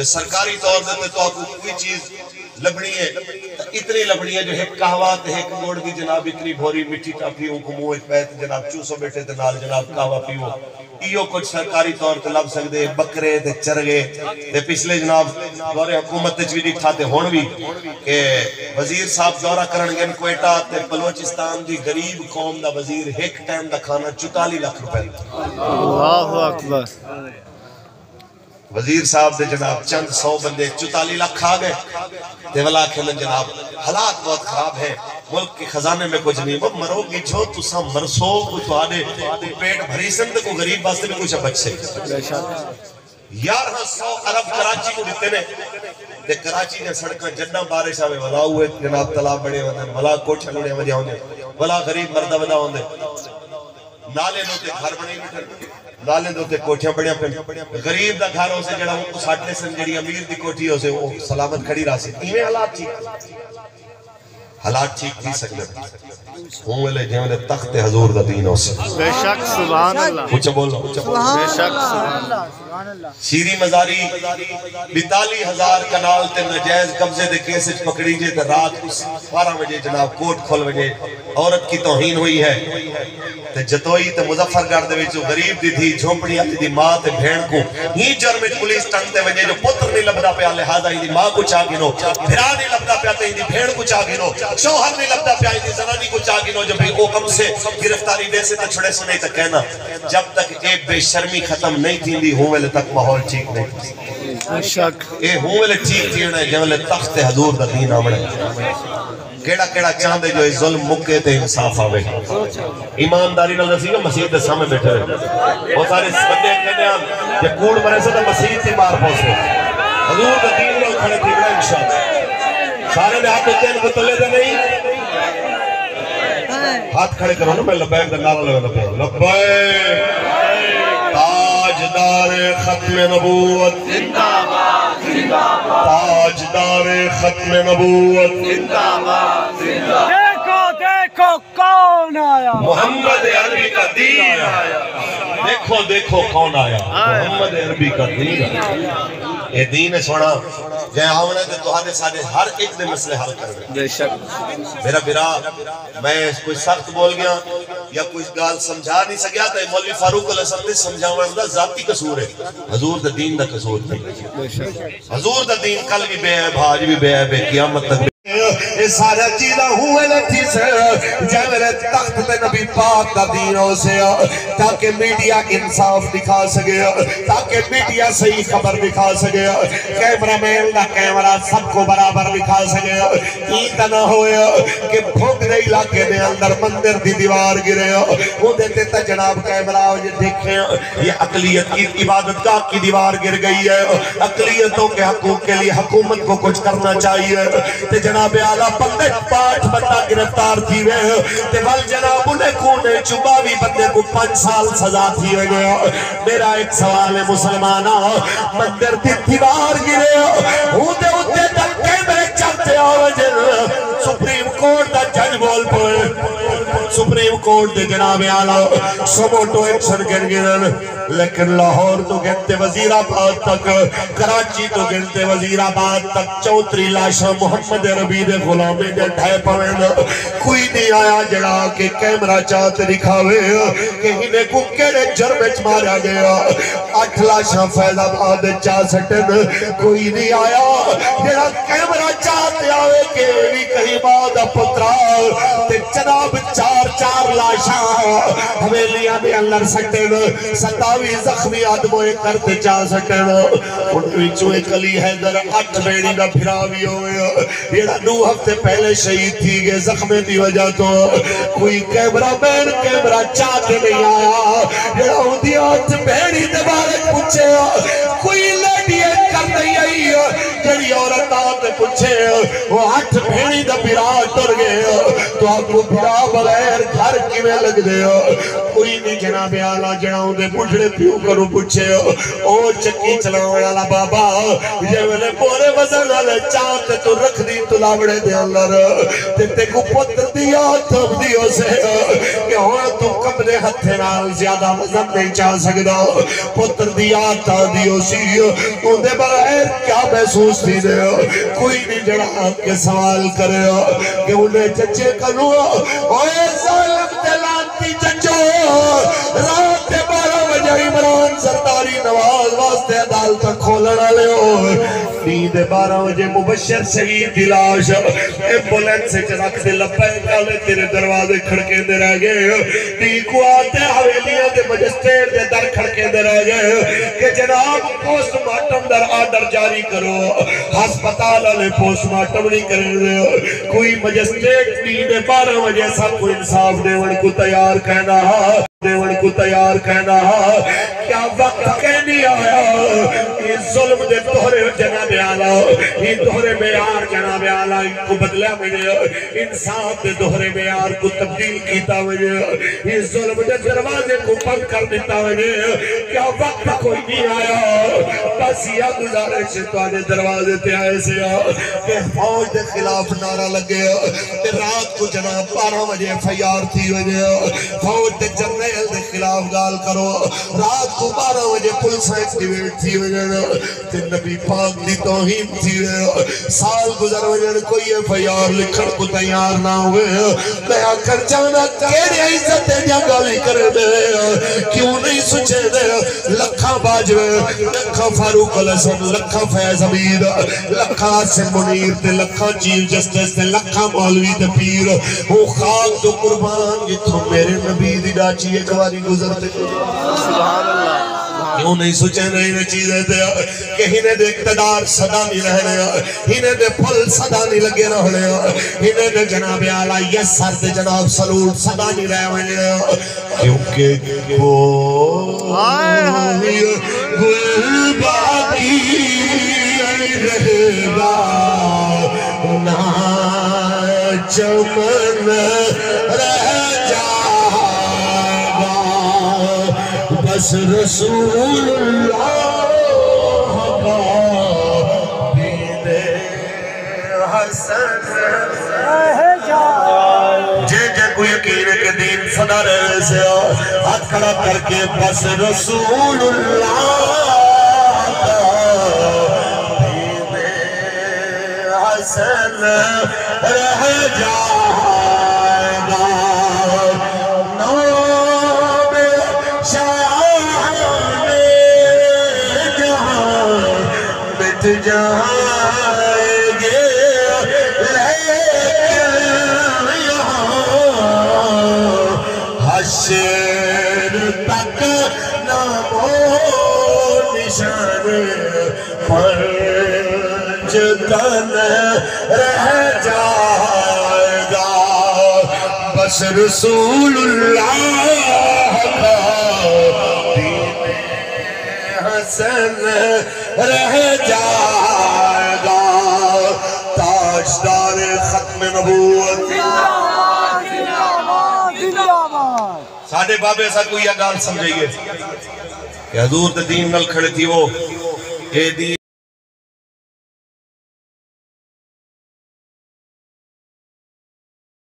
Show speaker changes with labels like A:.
A: سرکاری طور دیتے تو آپ کو کوئی چیز لبنی ہے اتنی لبنی ہے جو ایک کہوا تے ایک گوڑ دی جناب اتنی بھوری مٹھی ٹاپی ہوں کمو ایک پیت جناب چوسو بیٹھے تے نال جناب کہوا پیو ایو کچھ سرکاری طور تے لب سکتے بکرے تے چرگے تے پچھلے جناب دور حکومت تے چویدی ٹھاتے ہون بھی کہ وزیر صاحب دورہ کرنگن کوئٹہ تے بلوچستان دی غریب قوم دا وزیر ایک ٹائم دا کھانا 44 لاکھ روپے
B: اللہ اکبر
A: وزیر صاحب دے جناب چند 100 بندے 44 لاکھ کھا گئے تے والا کھلن جناب حالات بہت خراب ہیں ملک کے خزانے میں کچھ نہیں وہ مرو گی جو تسا مرسو کچھ آنے پیٹ بھری سند کو غریب باستے میں کچھ بچ سے یار ہاں 100 ارب کراچی کو دیتے نے تے کراچی نے سڑکاں جنہ بارش آوے ولا ہوئے جناب تلاب بڑے ہوندے ولا کوٹھ لڑے وجہ ہوندے ولا غریب مردہ ودا ہوندے نالے دوتے گھر بنے نہیں نالے دوتے کوٹھیاں بڑیاں پہ غریب دا گھر ہو سے جڑا ہوں کو ساٹھنے سن جڑی امیر دی کوٹھی ہو سے وہ سلامت کھڑی رہا سے ایویں حالات ٹھیک تھی سکتے ہوں لے جیوے تخت حضور دا دین ہو سے
B: بے شک سبحان اللہ
A: کچھ بولو
B: بے شک سبحان اللہ
A: شیری مزاری 42,000 کنال تے نجائز قبضے دے کیسج پکڑی جے تے رات 12 بجے جناب کوٹ کھول بجے عورت کی توہین ہوئی ہے تے جتوئی تے مظفر گڑھ دے وچ غریب دی تھی جھونپڑی آتی دی ماں تے بھین کو ہی جرم پولیس ٹنگ تے وجے جو پتر نہیں لبدا پیا لہذا ہی دی ماں کو چاہ گنو بھرا نہیں لبدا پیا تے ہی دی بھین کو چاہ گنو شوہر نہیں لبدا پیا ہی دی زنانی کو چاہ گنو جب وہ کم سے گرفتاری دے سے تے چھڑے سنے تے کہنا جب تک اے بے شرمی ختم نہیں تھی دی ہوں ویلے تک ماحول ٹھیک نہیں
B: بے شک
A: اے ہوں ویلے ٹھیک تھی انہیں جولے تخت حضور دا دین آمڑے کیڑا کیڑا چاندے جو ظلم مکے تے انصاف آوے ایمانداری نال دسی مسجد دے سامنے بیٹھے رہے وہ سارے بندے کہنے ہیں کہ کوڑ مرے سے تو مسجد تے مار پہنچے حضور دا دین لوگ کھڑے تھی بڑا انشاءاللہ سارے نے ہاتھ ہوتے ہیں کو تلے دے نہیں ہاتھ کھڑے کرو نا میں لبیک دا نعرہ لگا لبیک لبیک تاجدار ختم نبوت
B: زندہ باد زندہ باد
A: تاجدار ختم نبوت
B: زندہ باد زندہ دیکھو دیکھو کون آیا
A: محمد عربی کا دین آیا دیکھو دیکھو کون آیا محمد عربی کا دین آیا یہ دین سونا جائے آونے دے تو آنے سانے ہر ایک دے مسئلے حل کر گئے
B: بے شک
A: میرا برا میں کوئی سخت بول گیا یا کوئی گال سمجھا نہیں سکیا تو مولوی فاروق علیہ السلام نے سمجھاونے دا ذاتی قصور ہے حضور دا دین دا قصور نہیں حضور دا دین کل بھی بے عیب آج بھی بے عیب قیامت تک اے سارا چیزاں ہوئے لٹھی سے جائے میرے تخت تے نبی پاک دا دین ہو سے تاکہ میڈیا انصاف دکھا سکے تاکہ میڈیا صحیح خبر دکھا سکے کیمرہ مین دا کیمرہ سب کو برابر دکھا سکے ایتا نہ ہوئے کہ بھوک دے علاقے دے اندر مندر دی دیوار گرے وہ دیتے تا جناب کیمرہ دیکھیں یہ اقلیت کی عبادت گاہ کی دیوار گر گئی ہے اقلیتوں کے حقوق کے لیے حکومت کو کچھ کرنا چاہیے تے جناب اعلیٰ بندے 5 بندہ گرفتار تھی ہوئے تے ول جناب انہیں کونے 24 بندے کو 5 سال سزا تھی ہوئے میرا ایک سوال ہے مسلمانہ مندر دی دیوار گرے ہوتے ہوتے تک کیمرے چلتے آوے سپریم کورٹ دا جج بول پوئے سپریم کورٹ دے جناب اعلیٰ سموٹو ایکشن گر گرن لیکن لاہور تو گنتے وزیر آباد تک کراچی تو گنتے وزیر آباد تک 34 لاشاں محمد عربی دے غلامے دے ڈھائے پوین کوئی نہیں آیا جڑا کہ کیمرہ چاہتے دکھاوے کہ انہیں کو کیڑے جرمچ مارا گیا 8 لاشاں فیض آباد چاہ سٹن کوئی نہیں آیا جڑا کیمرہ چاہتے آوے کہ بھی کہیں بعد پترا تے جناب 4 لاشاں حویلیاں دے اندر سٹن 27 زخمی آدموئے کرتے چاہ سٹن ان وچوں ایک علی حیدر 8 بیڑی دا پھراوی ہوئے یہ 2 ہفتے پہلے شہید تھی گئے زخمے دی وجہ تو کوئی کیمرہ مین کیمرہ چاہتے نہیں آیا یہ ہودی 8 بیڑی دے بارے پوچھے کوئی لیڈی کر نہیں آئی جڑی عورت آتے پوچھے وہ 8 بیڑی دا پھرا ٹر گئے تو آپ کو پھرا بغیر گھر کی میں لگ دے ہو کوئی نہیں جناب آلہ جناؤں دے پوچھڑے پیوں کرو پوچھے ہو او چکی چلاؤں والا بابا یہ میں پورے وزن والے چاہتے تو رکھ دی تو لاوڑے دے اللہ تے کو پتر دیا تب دیو سے کہ ہاں تو کمرے ہتھے نال زیادہ وزن نہیں چاہ سکتا پتر دیا تا دیو سی تو دے بغیر کیا محسوس تھی دے کوئی نہیں جڑا کے سوال کرے کہ انہیں چچے کنو اوے ظالم دلانتی چچو رات 12 بجے عمران سرداری نواز واسطے عدالت کھولنا لے نیند 12 بجے مبشر شہید دی لاش ایمبولینس سے چرک دے لپے کالے تیرے دروازے کھڑکے دے رہ گئے تی کو آتے حویلیاں دے مجسٹریٹ دے در کھڑکے دے رہ گئے کہ جناب پوسٹ مارٹم در آرڈر جاری کرو ہسپتال والے پوسٹ مارٹم نہیں کرے دے کوئی مجسٹریٹ نیند 12 بجے سب کو انصاف دیون کو تیار کہنا دیون کو تیار کہنا کیا وقت کہنی آیا یہ ظلم دے دوہرے جناب آلہ یہ دوہرے بیار جناب آلہ ان کو بدلہ مجھے انصاف دے دوہرے بیار کو تبدیل کیتا مجھے یہ ظلم دے دروازے کو بند کر دیتا مجھے کیا وقت کوئی نہیں آیا بس یہ گزارش تو آنے دروازے تے آئے سے کہ فوج دے خلاف نعرہ لگے رات کو جناب 12 بجے فیار تھی وجہ فوج دے جنریل دے خلاف گال کرو رات کو 12 بجے پولیس ایکٹیویٹ تھی وجہ تے نبی پاک دی توہین تھی سال گزر وجہ کوئی فیار لکھن کو تیار نہ ہوئے میں آکر جانا کیڑی عزت جگہ بھی کر دے کیوں نہیں سچے دے لکھا باجوے لکھا فاروق الحسن لکھا فیض حمید لکھا آسم منیر تے لکھا چیف جسٹس تے لکھا مولوی تے پیر وہ خاک تو قربان جتوں میرے نبی دی ڈاچی ایک باری گزرتے سبحان اللہ کیوں نہیں سوچے نہیں چیزیں دے کہ ہینے دے اقتدار صدا نہیں رہنے ہینے دے پھل صدا نہیں لگے رہنے ہینے دے جناب آلہ یہ سر دے جناب سلوٹ صدا نہیں رہنے کیونکہ کوئی گل باقی رہے گا نہ چمن رہ بس رسول اللہ کا دین حسن جے کو یقین ہے کہ دین صدا رہے سے ہاتھ کھڑا کر کے بس رسول اللہ کا دین حسن رہ جائے گا نام شاہ مٹ جائیں گے لیکن یہاں حشر تک نام و نشان پنج تن رہ جائے گا بس رسول اللہ کا دین حسن رہ جائے گا تاجدار ختم نبوت ساڑھے بابے ایسا کوئی یہ گال سمجھئیے کہ حضور دین نل کھڑے تھی وہ اے دین